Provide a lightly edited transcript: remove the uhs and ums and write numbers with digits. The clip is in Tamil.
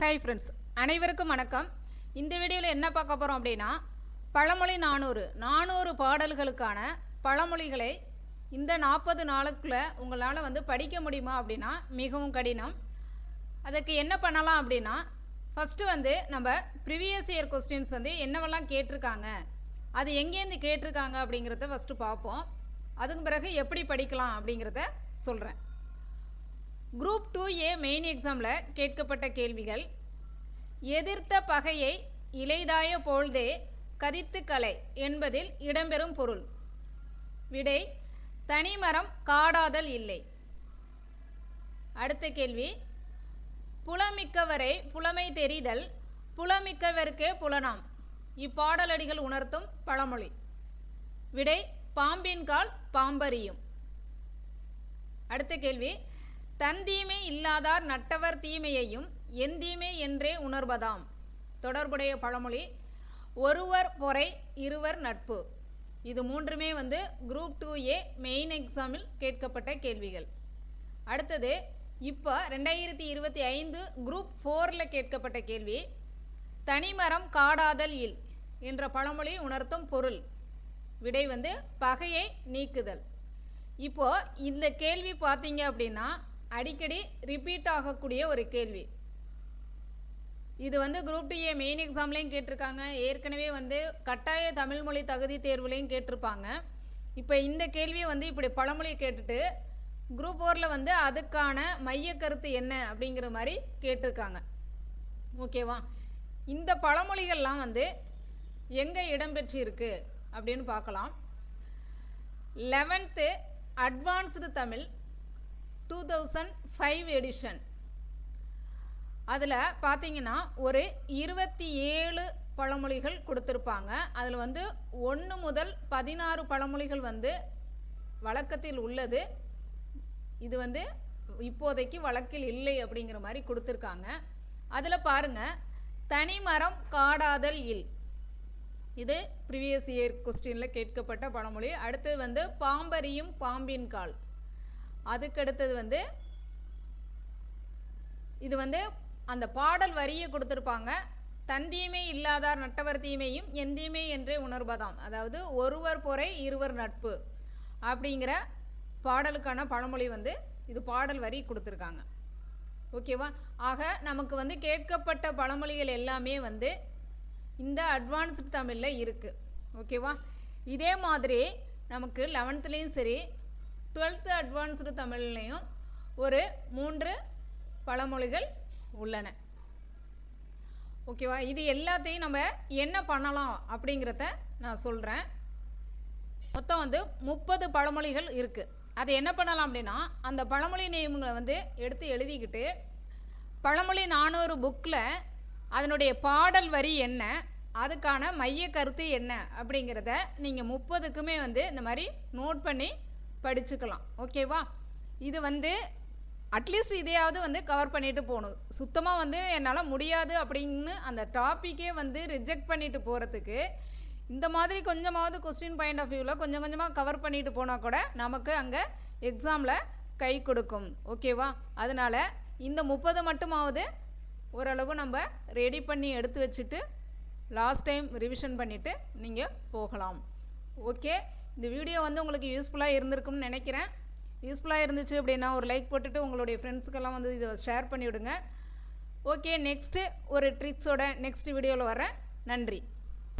ஹாய் ஃப்ரெண்ட்ஸ், அனைவருக்கும் வணக்கம். இந்த வீடியோவில் என்ன பார்க்க போகிறோம் அப்படின்னா, பழமொழி 400 பாடல்களுக்கான பழமொழிகளை இந்த 40 நாளுக்குள்ளே உங்களால் படிக்க முடியுமா அப்படின்னா மிகவும் கடினம். அதுக்கு என்ன பண்ணலாம் அப்படின்னா, ஃபஸ்ட்டு நம்ம ப்ரீவியஸ் இயர் கொஸ்டின்ஸ் என்னவெல்லாம் கேட்டிருக்காங்க, அது எங்கேருந்து கேட்டிருக்காங்க அப்படிங்கிறத ஃபஸ்ட்டு பார்ப்போம். அதுக்கு பிறகு எப்படி படிக்கலாம் அப்படிங்கிறத சொல்கிறேன். குரூப் 2A மெயின் எக்ஸாமில் கேட்கப்பட்ட கேள்விகள்: எதிர்த்த பகையை இலைதாய போழ்தே கதித்து கலை என்பதில் இடம்பெறும் பொருள். விடை: தனிமரம் காடாதல் இல்லை. அடுத்த கேள்வி: புலமிக்கவரை புலமை தெரிதல் புலமிக்கவருக்கே புலனாம். இப்பாடலடிகள் உணர்த்தும் பழமொழி. விடை: பாம்பின் கால் பாம்பறியும். அடுத்த கேள்வி: தந்தீமை இல்லாதார் நட்டவர் தீமையையும் எந்தீமை என்றே உணர்வதாம். தொடர்புடைய பழமொழி. ஒருவர் பொறை இருவர் நட்பு. இது மூன்றுமே குரூப் 2A மெயின் எக்ஸாமில் கேட்கப்பட்ட கேள்விகள். அடுத்தது இப்போ 2025 குரூப் 4ல் கேட்கப்பட்ட கேள்வி: தனிமரம் காடாதல் இல் என்ற பழமொழி உணர்த்தும் பொருள். விடை பகையை நீக்குதல். இப்போ இந்த கேள்வி பார்த்தீங்க அப்படின்னா அடிக்கடி ரிப்பீட் ஆகக்கூடிய ஒரு கேள்வி. இது குரூப் 2A மெயின் எக்ஸாம்லேயும் கேட்டிருக்காங்க, ஏற்கனவே கட்டாய தமிழ் மொழி தகுதி தேர்வுலையும் கேட்டிருப்பாங்க. இப்போ இந்த கேள்வியை இப்படி பழமொழி கேட்டுட்டு குரூப் 4ல் அதுக்கான மைய கருத்து என்ன அப்படிங்கிற மாதிரி கேட்டிருக்காங்க. ஓகேவா? இந்த பழமொழிகள்லாம் எங்கே இடம்பெற்று இருக்கு அப்படின்னு பார்க்கலாம். 11th advanced Tamil 2005 edition. அதில் பார்த்தீங்கன்னா ஒரு 27 பழமொழிகள் கொடுத்துருப்பாங்க. அதில் 1 முதல் 16 பழமொழிகள் வழக்கத்தில் உள்ளது. இது இப்போதைக்கு வழக்கில் இல்லை அப்படிங்கிற மாதிரி கொடுத்துருக்காங்க. அதில் பாருங்கள், தனிமரம் காடாதல் இல், இது ப்ரீவியஸ் இயர் கொஸ்டினில் கேட்கப்பட்ட பழமொழி. அடுத்தது பாம்பறியும் பாம்பின் கால். அதுக்கடுத்தது இது அந்த பாடல் வரியை கொடுத்துருப்பாங்க. தந்தீமை இல்லாதார் நட்டவர் தீமையும் எந்தீமை என்றே உணர்வதாம். அதாவது ஒருவர் பொறை இருவர் நட்பு அப்படிங்கிற பாடலுக்கான பழமொழி இது பாடல் வரி கொடுத்துருக்காங்க. ஓகேவா? ஆக நமக்கு கேட்கப்பட்ட பழமொழிகள் எல்லாமே இந்த அட்வான்ஸ்டு தமிழில் இருக்குது. ஓகேவா? இதே மாதிரி நமக்கு 11லேயும் சரி 12th அட்வான்ஸ்டு தமிழ்லையும் ஒரு 3 பழமொழிகள் உள்ளன. ஓகேவா? இது எல்லாத்தையும் நம்ம என்ன பண்ணலாம் அப்படிங்கிறத நான் சொல்கிறேன். மொத்தம் 30 பழமொழிகள் இருக்குது. அது என்ன பண்ணலாம் அப்படின்னா, அந்த பழமொழி நேம்களை எடுத்து எழுதிக்கிட்டு பழமொழி 400 புக்கில் அதனுடைய பாடல் வரி என்ன, அதுக்கான மைய கருத்து என்ன அப்படிங்கிறத நீங்கள் 30க்குமே இந்த மாதிரி நோட் பண்ணி படிச்சுக்கலாம். ஓகேவா? இது அட்லீஸ்ட் இதையாவது கவர் பண்ணிட்டு போகணும். சுத்தமாக என்னால் முடியாது அப்படின்னு அந்த டாப்பிக்கே ரிஜெக்ட் பண்ணிட்டு போகிறதுக்கு இந்த மாதிரி கொஞ்சமாவது கொஸ்டின் பாயிண்ட் ஆஃப் வியூவில் கொஞ்சம் கொஞ்சமாக கவர் பண்ணிட்டு போனால் கூட நமக்கு அங்கே எக்ஸாமில் கை கொடுக்கும். ஓகேவா? அதனால் இந்த 30 மட்டுமாவது ஓரளவு நம்ம ரெடி பண்ணி எடுத்து வச்சுட்டு லாஸ்ட் டைம் ரிவிஷன் பண்ணிவிட்டு நீங்கள் போகலாம். ஓகே, இந்த வீடியோ உங்களுக்கு யூஸ்ஃபுல்லாக இருந்திருக்கும்னு நினைக்கிறேன். யூஸ்ஃபுல்லாக இருந்துச்சு அப்படின்னா ஒரு லைக் போட்டுட்டு உங்களுடைய ஃப்ரெண்ட்ஸுக்கெல்லாம் இதை ஷேர் பண்ணிவிடுங்க. ஓகே, நெக்ஸ்ட்டு ஒரு ட்ரிக்ஸோட நெக்ஸ்ட் வீடியோவில் வரேன். நன்றி.